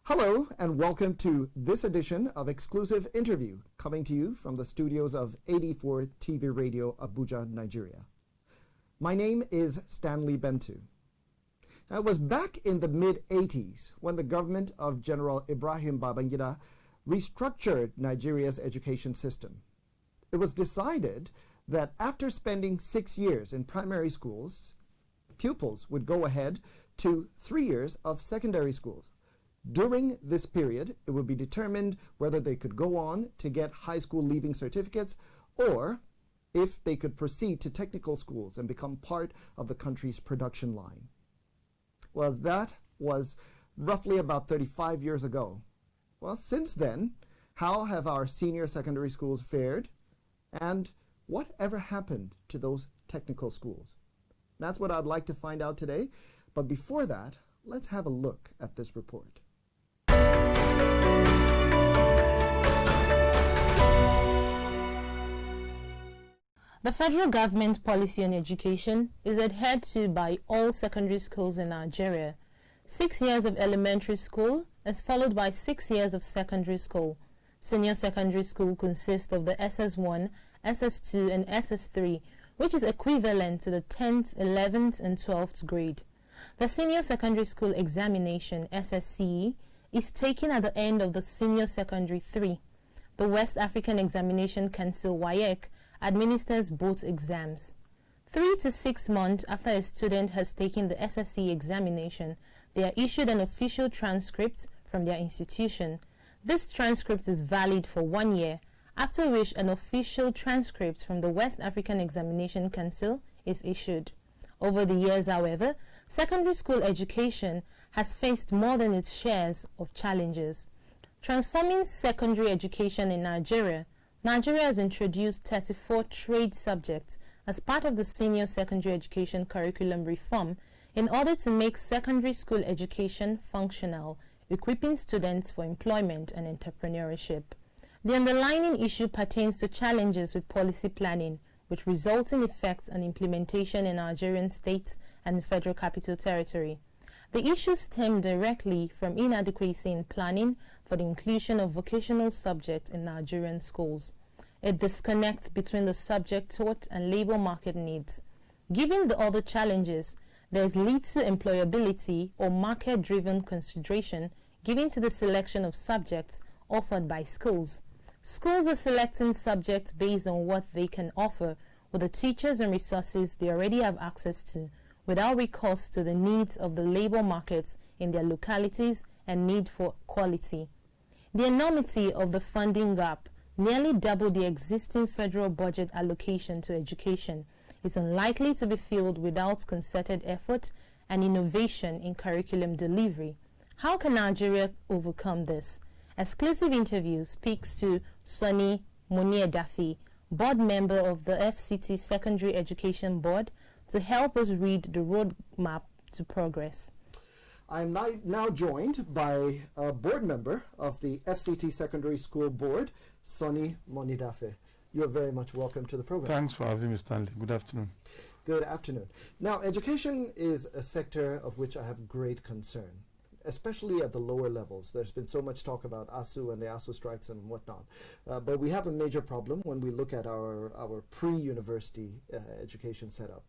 Hello and welcome to this edition of Exclusive Interview, coming to you from the studios of 84 TV Radio, Abuja, Nigeria. My name is Stanley Bentu. Now, it was back in the mid-80s when the government of General Ibrahim Babangida restructured Nigeria's education system. It was decided that after spending 6 years in primary schools, pupils would go ahead to 3 years of secondary schools. During this period, it would be determined whether they could go on to get high school leaving certificates or if they could proceed to technical schools and become part of the country's production line. Well, that was roughly about 35 years ago. Well, since then, how have our senior secondary schools fared? And what ever happened to those technical schools? That's what I'd like to find out today. But before that, let's have a look at this report. The federal government policy on education is adhered to by all secondary schools in Nigeria. 6 years of elementary school is followed by 6 years of secondary school. Senior secondary school consists of the SS1, SS2 and SS3, which is equivalent to the 10th, 11th and 12th grade. The senior secondary school examination, SSCE, is taken at the end of the senior secondary 3. The West African Examination Council, WAEC, administers both exams. 3 to 6 months after a student has taken the SSCE examination, they are issued an official transcript from their institution. This transcript is valid for 1 year, after which an official transcript from the West African Examination Council is issued. Over the years, however, secondary school education has faced more than its shares of challenges. Transforming secondary education in Nigeria, Nigeria has introduced 34 trade subjects as part of the senior secondary education curriculum reform in order to make secondary school education functional, equipping students for employment and entrepreneurship. The underlying issue pertains to challenges with policy planning, with resulting effects on implementation in Nigerian states and the Federal Capital Territory. The issues stem directly from inadequacy in planning for the inclusion of vocational subjects in Nigerian schools. A disconnect between the subject taught and labor market needs. Given the other challenges, there is little employability or market-driven consideration given to the selection of subjects offered by schools. Schools are selecting subjects based on what they can offer with the teachers and resources they already have access to, without recourse to the needs of the labor markets in their localities and need for quality. The enormity of the funding gap, nearly double the existing federal budget allocation to education, is unlikely to be filled without concerted effort and innovation in curriculum delivery. How can Nigeria overcome this? Exclusive Interview speaks to Sonny Moniedafe, board member of the FCT Secondary Education Board, to help us read the roadmap to progress. I'm now joined by a board member of the FCT Secondary School Board, Sonny Moniedafe. You're very much welcome to the program. Thanks for having me, Stanley. Good afternoon. Good afternoon. Now, education is a sector of which I have great concern, especially at the lower levels. There's been so much talk about ASU and the ASU strikes and whatnot. But we have a major problem when we look at our pre-university education setup.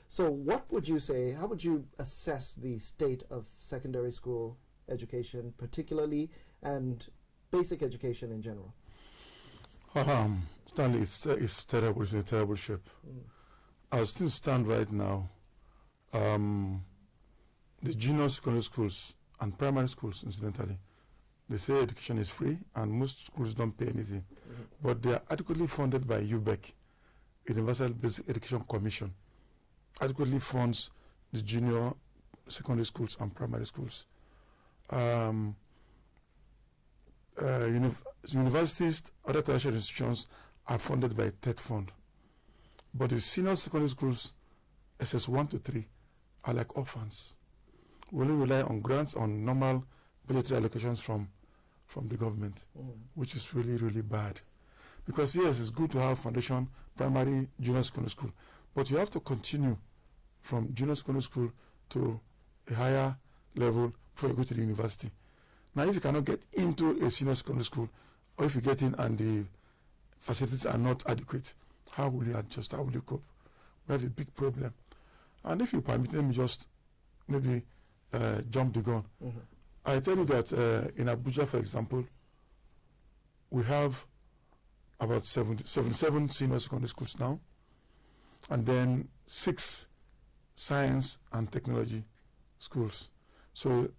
So what would you say, how would you assess the state of secondary school education particularly and basic education in general? Stanley, it's terrible. It's a terrible shape. As things stand right now, the junior secondary schools and primary schools, incidentally, they say education is free and most schools don't pay anything. But they are adequately funded by UBEC, Universal Basic Education Commission, adequately funds the junior secondary schools and primary schools. Universities, other tertiary institutions are funded by TET fund. But the senior secondary schools, SS1 to 3, are like orphans. We only rely on grants, on normal budgetary allocations from the government, which is really, really bad. Because yes, it's good to have foundation, primary, junior secondary school, but you have to continue from junior secondary school to a higher level before you go to the university. Now, if you cannot get into a senior secondary school, or if you get in and the facilities are not adequate, how will you adjust? How will you cope? We have a big problem. And if you permit, let me just maybe jump the gun. Mm-hmm. I tell you that in Abuja, for example, we have about 77 senior secondary schools now, and then 6 science and technology schools. So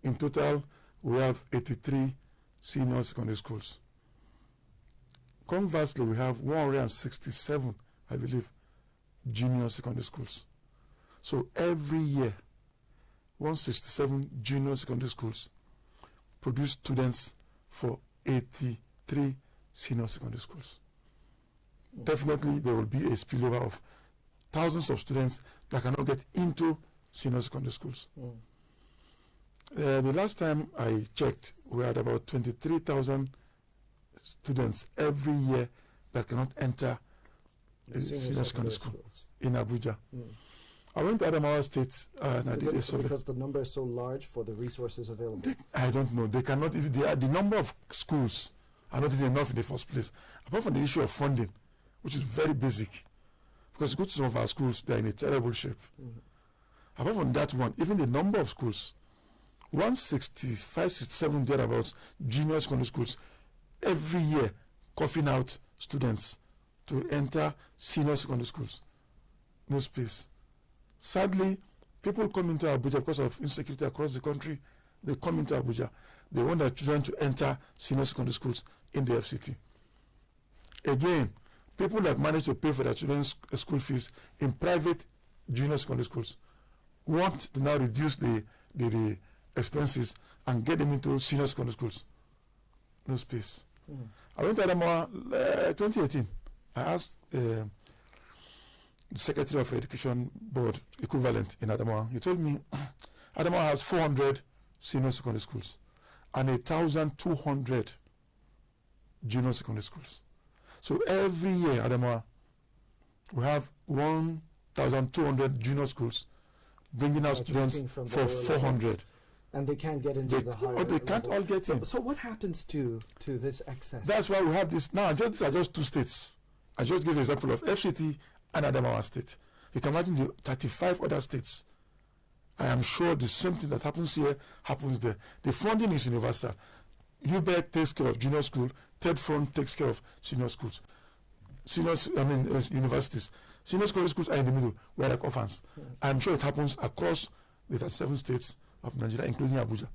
in total, we have 83 senior secondary schools. Conversely, we have 167, I believe, junior secondary schools. So every year, 167 junior secondary schools produce students for 83 senior secondary schools. Definitely, there will be a spillover of thousands of students that cannot get into senior secondary schools. The last time I checked, we had about 23,000 students every year that cannot enter senior secondary school in Abuja. I went to Adamawa State and I did a survey. Because the number is so large for the resources available? I don't know. They cannot even, the number of schools are not even enough in the first place. Apart from the issue of funding, which is very basic. Because go to some of our schools, they're in a terrible shape. Apart from that one, even the number of schools, 165, 67 thereabouts, junior secondary schools, every year coughing out students to enter senior secondary schools. No space. Sadly, people come into Abuja because of insecurity across the country. They come into Abuja. They want their children to enter senior secondary schools in the FCT. Again, people that manage to pay for their children's school fees in private junior secondary schools want to now reduce the expenses and get them into senior secondary schools. No space. I went to Adamawa 2018. I asked the Secretary of Education Board equivalent in Adamawa. He told me Adamawa has 400 senior secondary schools and 1,200 junior secondary schools. So every year, Adamawa, we have 1,200 junior schools bringing out students for 400. And they can't get into the higher they can't level. all get in. So what happens to this excess? That's why we have this. Now, these are just 2 states. I just gave the example of FCT and Adamawa State. You can imagine the 35 other states. I am sure the same thing that happens here happens there. The funding is universal. UBEC takes care of junior school. Third Front takes care of senior schools. Universities. Senior secondary schools are in the middle. We're like orphans. I'm sure it happens across the 37 states of Nigeria, including Abuja.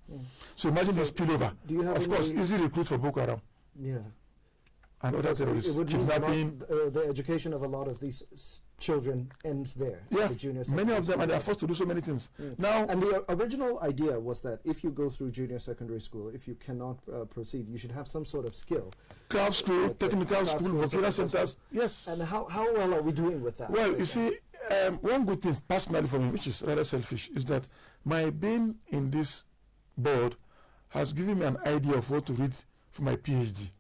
So imagine this spillover. Do you have of course, easy recruit for Boko Haram. Yeah. And other terrorists. It would Kidnapping. the education of a lot of these children ends there. Yeah, the junior many of them, school. and they are forced to do so many things. Now, And the original idea was that if you go through junior secondary school, if you cannot proceed, you should have some sort of skill. craft school, technical craft school, schools, vocational technical centers. Yes. And how well are we doing with that? Well, right you now? see, one good thing personally for me, which is rather selfish, is that my being in this board has given me an idea of what to read for my PhD.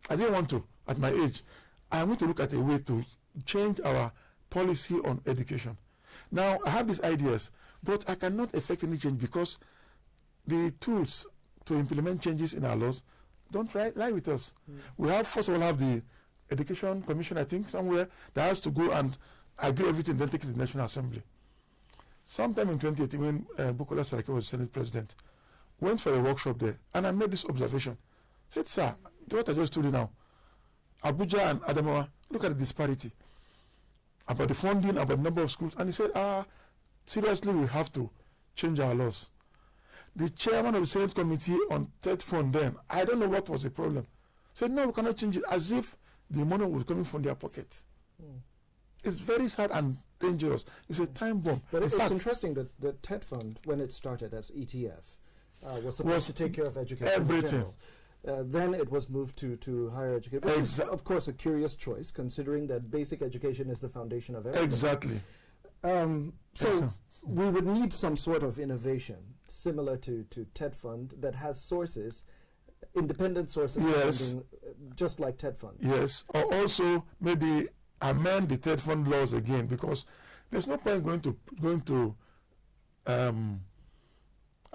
I didn't want to at my age. I want to look at a way to change our policy on education. Now, I have these ideas, but I cannot effect any change because the tools to implement changes in our laws don't lie with us. We have, first of all, have the Education Commission, I think, somewhere that has to go and agree everything, then take it to the National Assembly. Sometime in 2018, when Bukola Saraki was Senate President, went for a workshop there, and I made this observation. Said, sir, what I just told you now, Abuja and Adamawa, look at the disparity about the funding, about the number of schools. And he said, seriously, we have to change our laws. The chairman of the Senate Committee on Third Fund then, I don't know what was the problem, said, no, we cannot change it, as if the money was coming from their pocket. It's very sad and dangerous. It's a time bomb. But in it's fact, interesting that the TED Fund, when it started as ETF, was supposed to take care of education everything. in general. Then it was moved to higher education. Which is, of course, a curious choice, considering that basic education is the foundation of everything. Exactly. So we would need some sort of innovation similar to TED Fund that has sources, independent sources, of Yes. funding, just like TED Fund. Yes, or also maybe amend the Third Fund laws again, because there's no point going to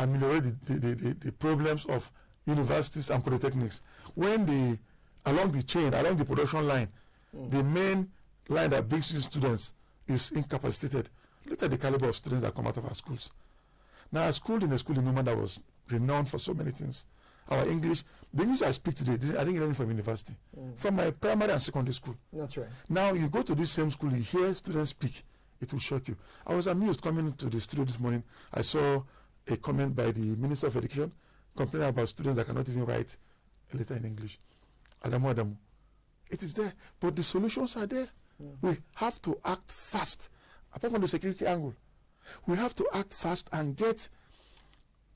ameliorate the problems of universities and polytechnics. When along the chain, along the production line, the main line that brings in students is incapacitated. Look at the caliber of students that come out of our schools. Now, I schooled in a school in Newman that was renowned for so many things. Our English, the English I speak today, I didn't learn it from university, from my primary and secondary school. That's right. Now, you go to this same school, you hear students speak, it will shock you. I was amused coming to the studio this morning. I saw a comment by the Minister of Education complaining about students that cannot even write a letter in English. Adamu. It is there, but the solutions are there. We have to act fast. Apart from the security angle, we have to act fast and get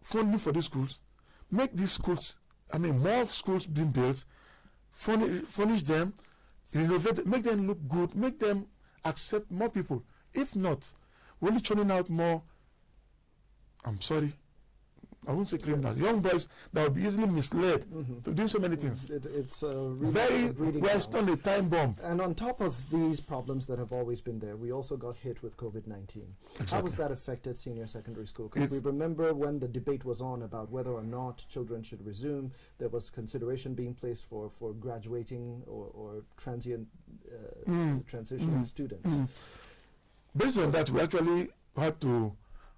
funding for these schools. Make these schools, more schools being built, furnish them, renovate, make them look good, make them accept more people. If not, we're only churning out more, I'm sorry, I won't say criminals, young boys that will be easily misled to do so many things. It's really Very a breeding West ground. on a time bomb. And on top of these problems that have always been there, we also got hit with COVID-19. How has that affected senior secondary school? Because we remember when the debate was on about whether or not children should resume, there was consideration being placed for graduating or transient transitioning students. Based on that, we actually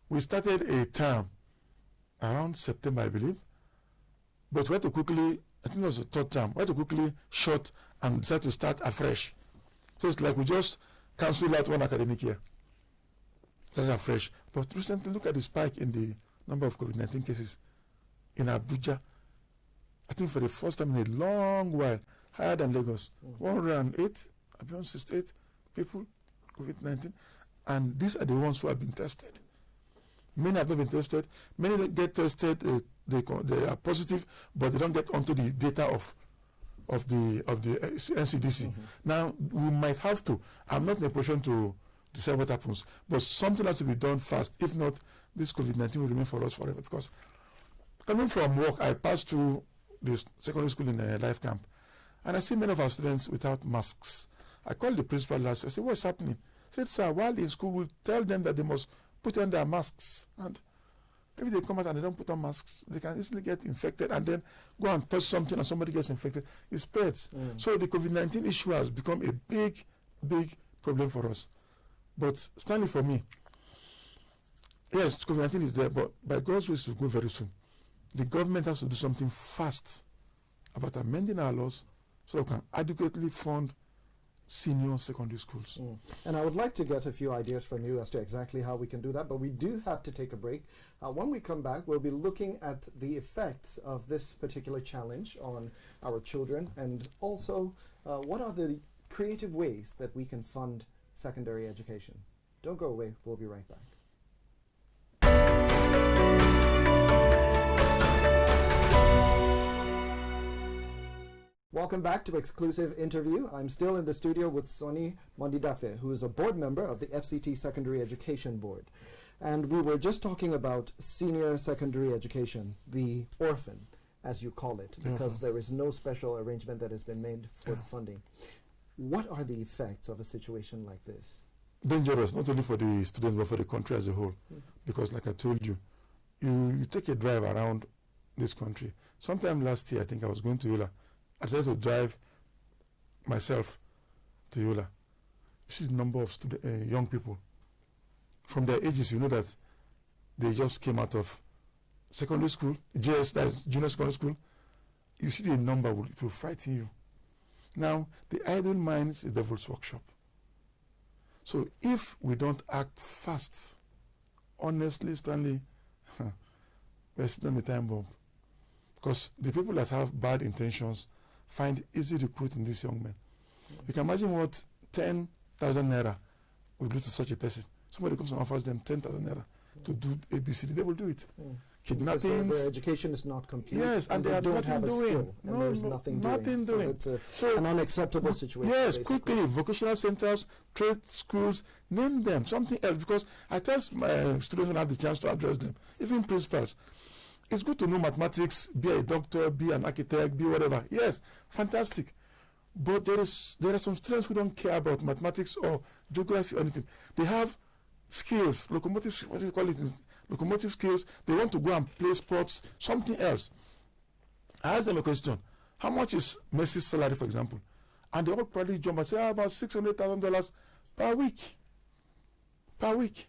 we started a term around September, I believe, but we had to quickly, I think it was the third term, we had to quickly shut and decide to start afresh. So it's like we just cancelled out one academic year, started afresh. But recently, look at the spike in the number of COVID-19 cases in Abuja. I think for the first time in a long while, higher than Lagos. 108, 168 people, COVID-19, and these are the ones who have been tested. Many have not been tested. Many get tested, they are positive, but they don't get onto the data of the NCDC. Now, we might have to. I'm not in a position to decide what happens, but something has to be done fast. If not, this COVID-19 will remain for us forever. Because coming from work, I passed through this secondary school in a life camp, and I see many of our students without masks. I called the principal last week. I said, "What's happening?" He said, "Sir, while in school, we tell them that they must put on their masks, and if they come out and they don't put on masks, they can easily get infected and then go and touch something and somebody gets infected. It spreads." So the COVID-19 issue has become a big, big problem for us. But Stanley, for me, yes, COVID-19 is there, but by God's grace, it will go very soon. The government has to do something fast about amending our laws so we can adequately fund senior secondary schools. And I would like to get a few ideas from you as to exactly how we can do that, but we do have to take a break. When we come back, we'll be looking at the effects of this particular challenge on our children, and also what are the creative ways that we can fund secondary education. Don't go away, we'll be right back. Welcome back to Exclusive Interview. I'm still in the studio with Sonny Mondidafe, who is a board member of the FCT Secondary Education Board. And we were just talking about senior secondary education, the orphan, as you call it, because there is no special arrangement that has been made for funding. What are the effects of a situation like this? Dangerous, not only for the students, but for the country as a whole. Because like I told you, you take a drive around this country. Sometime last year, I think I was going to Yola. I decided to drive myself to Yola. You see the number of young people. From their ages, you know that they just came out of secondary school, JS, that's junior secondary school. You see the number, it will frighten you. Now, the idle mind is the devil's workshop. So if we don't act fast, honestly, Stanley, we're still on the time bomb. Because the people that have bad intentions find easy recruiting these young men. You can imagine what 10,000 naira will do to such a person. Somebody comes and offers them 10,000 naira to do ABCD, they will do it. Kidnapping. Their education is not complete. Yes, and they don't have a skill. And there's nothing doing. So it's an unacceptable situation. Yes, basically. quickly, vocational centers, trade schools, name them, something else. Because I tell my students when I have the chance to address them, even principals, it's good to know mathematics, be a doctor, be an architect, be whatever. Yes, fantastic. But there are some students who don't care about mathematics or geography or anything. They have skills, locomotive, what do you call it? locomotive skills. They want to go and play sports, something else. I asked them a question. How much is Messi's salary, for example? And they all probably jump and say, about $600,000 per week. Per week.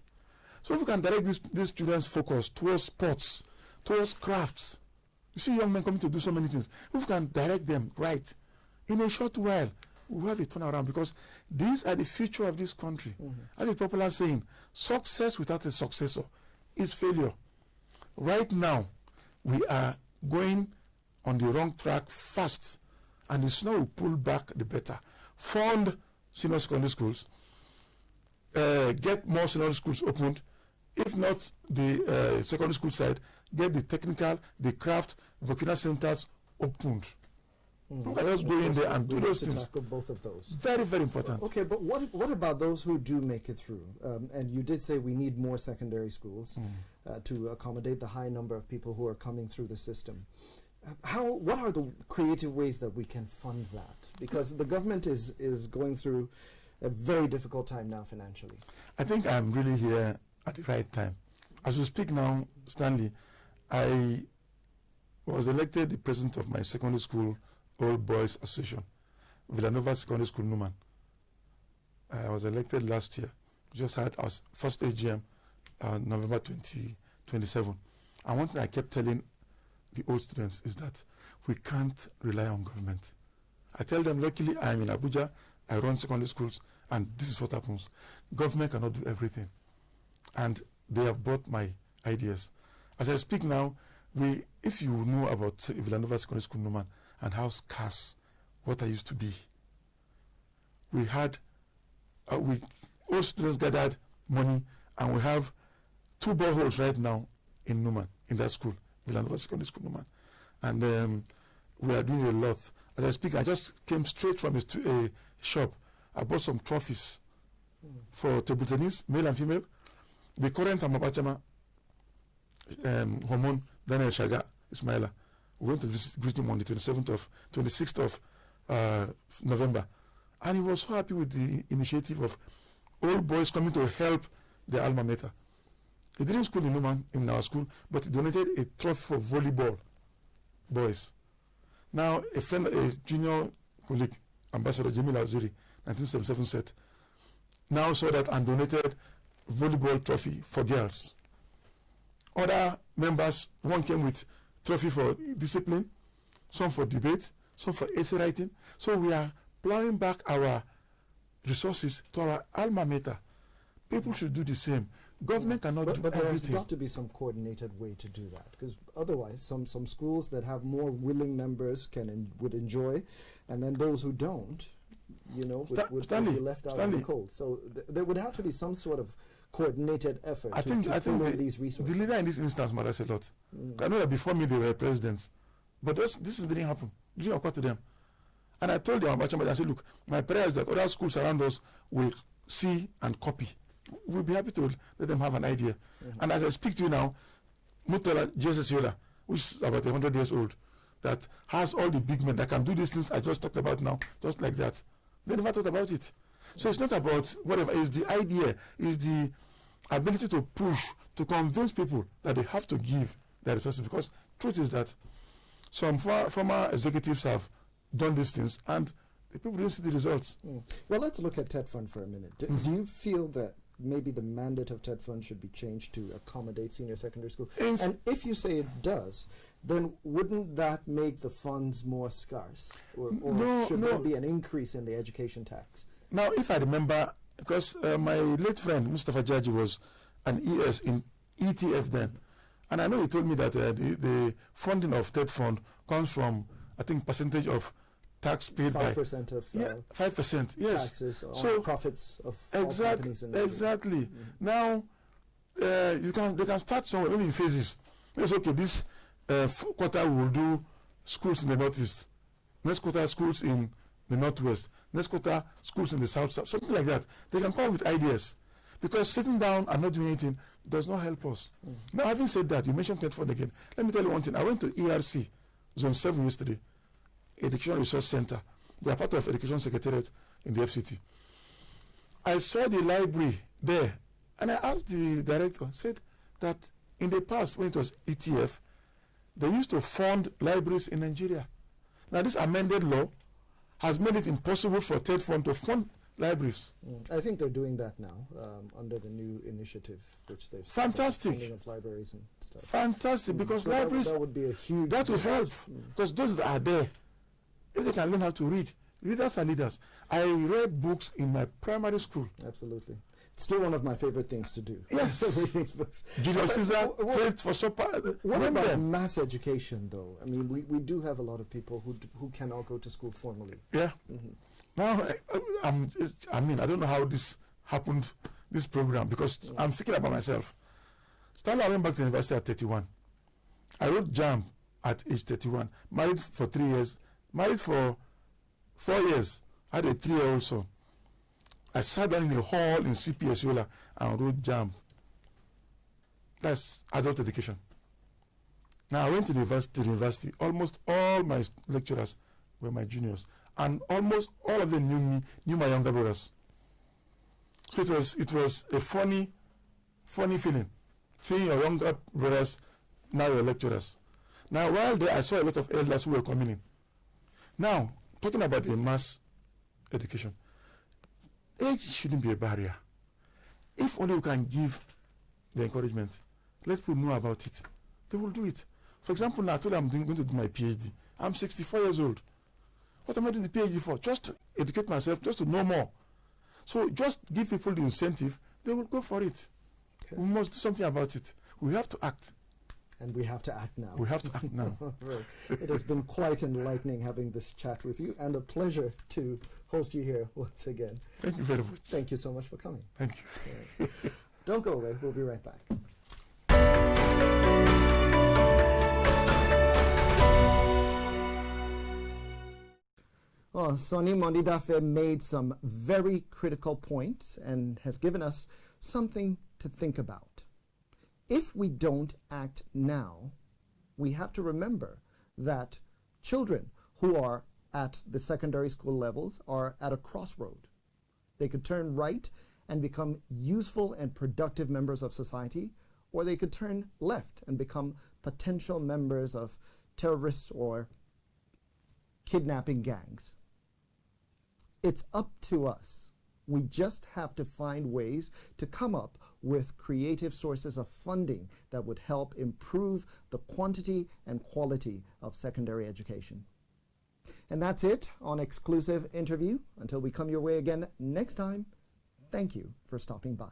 So if we can direct these children's focus towards sports, towards crafts. You see young men coming to do so many things. If we can direct them right, in a short while, we'll have a turnaround, because these are the future of this country. As a popular saying, success without a successor is failure. Right now, we are going on the wrong track fast, and the sooner we pull back, the better. Fund senior secondary schools, get more senior schools opened. If not the secondary school side, get the technical, the craft, vocational centers opened. You can just go in there and do those things. Tackle both of those. Very, very important. Okay, but what about those who do make it through? And you did say we need more secondary schools to accommodate the high number of people who are coming through the system. What are the creative ways that we can fund that? Because the government is going through a very difficult time now financially. I think I'm really here at the right time. As we speak now, Stanley, I was elected the president of my secondary school Old Boys Association, Villanova Secondary School, Numan. I was elected last year. Just had our first AGM November 2027. And one thing I kept telling the old students is that we can't rely on government. I tell them, luckily I'm in Abuja, I run secondary schools, and this is what happens. Government cannot do everything. And they have bought my ideas. As I speak now, if you know about Villanova Secondary School, Numan, and how scarce water used to be, we had, all students gathered money, and we have 2 boreholes right now in Numan, in that school, Villanova Secondary School, Numan. And we are doing a lot. As I speak, I just came straight from a shop. I bought some trophies for table tennis, male and female. The current Amabachama Hormone, Daniel Shaga, Ismaila, we went to greet him on the 26th of November. And he was so happy with the initiative of old boys coming to help the alma mater. He didn't school in Numan, in our school, but he donated a trophy for volleyball boys. Now, a junior colleague, Ambassador Jamil Aziri, 1977 set, now saw that and donated volleyball trophy for girls. Other members, one came with trophy for discipline, some for debate, some for essay writing. So we are plowing back our resources to our alma mater. People should do the same. Government cannot do but everything. There's got to be some coordinated way to do that, because otherwise some schools that have more willing members would enjoy, and then those who don't, would be left out in the cold. So there would have to be some sort of coordinated effort I think these resources. The leader in this instance matters a lot. I know that before me they were presidents, but this didn't happen. It didn't occur to them. And I told them, I said, look, my prayer is that other schools around us will see and copy. We'll be happy to let them have an idea. And as I speak to you now, Mutala Jesus Yola, which is about 100 years old, that has all the big men that can do these things I just talked about now, just like that. They never thought about it. So it's not about whatever, it's the idea, it's the ability to push, to convince people that they have to give their resources. Because truth is that some former executives have done these things and the people don't see the results. Well, let's look at TED Fund for a minute. Do you feel that maybe the mandate of TED Fund should be changed to accommodate senior secondary school? And if you say it does, then wouldn't that make the funds more scarce? Or should there be an increase in the education tax? Now, if I remember, because my late friend, Mustafa Jaji, was an ES in ETF then, and I know he told me that the funding of TED Fund comes from, I think, percentage of tax paid 5% of 5%, yes. Taxes on profits of companies in exactly. Now, they can start somewhere, maybe in phases. It's okay, this quarter we will do schools in the Northeast. Next quarter, schools in the Northwest. Next quarter, schools in the South, something like that. They can come up with ideas. Because sitting down and not doing anything does not help us. Now, having said that, you mentioned TED Fund again. Let me tell you one thing. I went to ERC, Zone 7 yesterday, Education Resource Center. They are part of Education Secretariat in the FCT. I saw the library there, and I asked the director, said that In the past, when it was ETF, they used to fund libraries in Nigeria. Now, this amended law has made it impossible for TED Fund to fund libraries. I think they're doing that now under the new initiative, which they've Fantastic. funding of libraries and stuff. Fantastic, because So libraries, that would be a huge. that will help, because those that are there, if they can learn how to read, readers are leaders. I read books in my primary school. Absolutely. It's still one of my favorite things to do. Yes. Reading books. Julius Caesar, Trade for Supper. What Remember about them? mass education, though? I mean, we do have a lot of people who cannot go to school formally. Yeah. Now, I mean, I don't know how this happened, this program, because I'm thinking about myself. Stanley, I went back to university at 31. I wrote JAMB at age 31. Married for 3 years. Married for 4 years. I had a 3-year-old son. I sat down in a hall in CPS Yola and wrote JAMB. That's adult education. Now, I went to university. Almost all my lecturers were my juniors. And almost all of them knew my younger brothers. So it was a funny feeling, seeing your younger brothers now your lecturers. Now, while there, I saw a lot of elders who were coming in. Now, talking about the mass education, age shouldn't be a barrier. If only we can give the encouragement, let people know about it, they will do it. For example, now I told you I'm going to do my PhD. I'm 64 years old. What am I doing the PhD for? Just to educate myself, just to know more. So just give people the incentive, they will go for it. Okay. We must do something about it. We have to act. And we have to act now. We have to act now. Right. It has been quite enlightening having this chat with you, and a pleasure to host you here once again. Thank you very much. Thank you so much for coming. Thank you. Don't go away. We'll be right back. Well, Sonny Mondidafe made some very critical points and has given us something to think about. If we don't act now, we have to remember that children who are at the secondary school levels are at a crossroad. They could turn right and become useful and productive members of society, or they could turn left and become potential members of terrorists or kidnapping gangs. It's up to us. We just have to find ways to come up with creative sources of funding that would help improve the quantity and quality of secondary education. And that's it on Exclusive Interview. Until we come your way again next time, thank you for stopping by.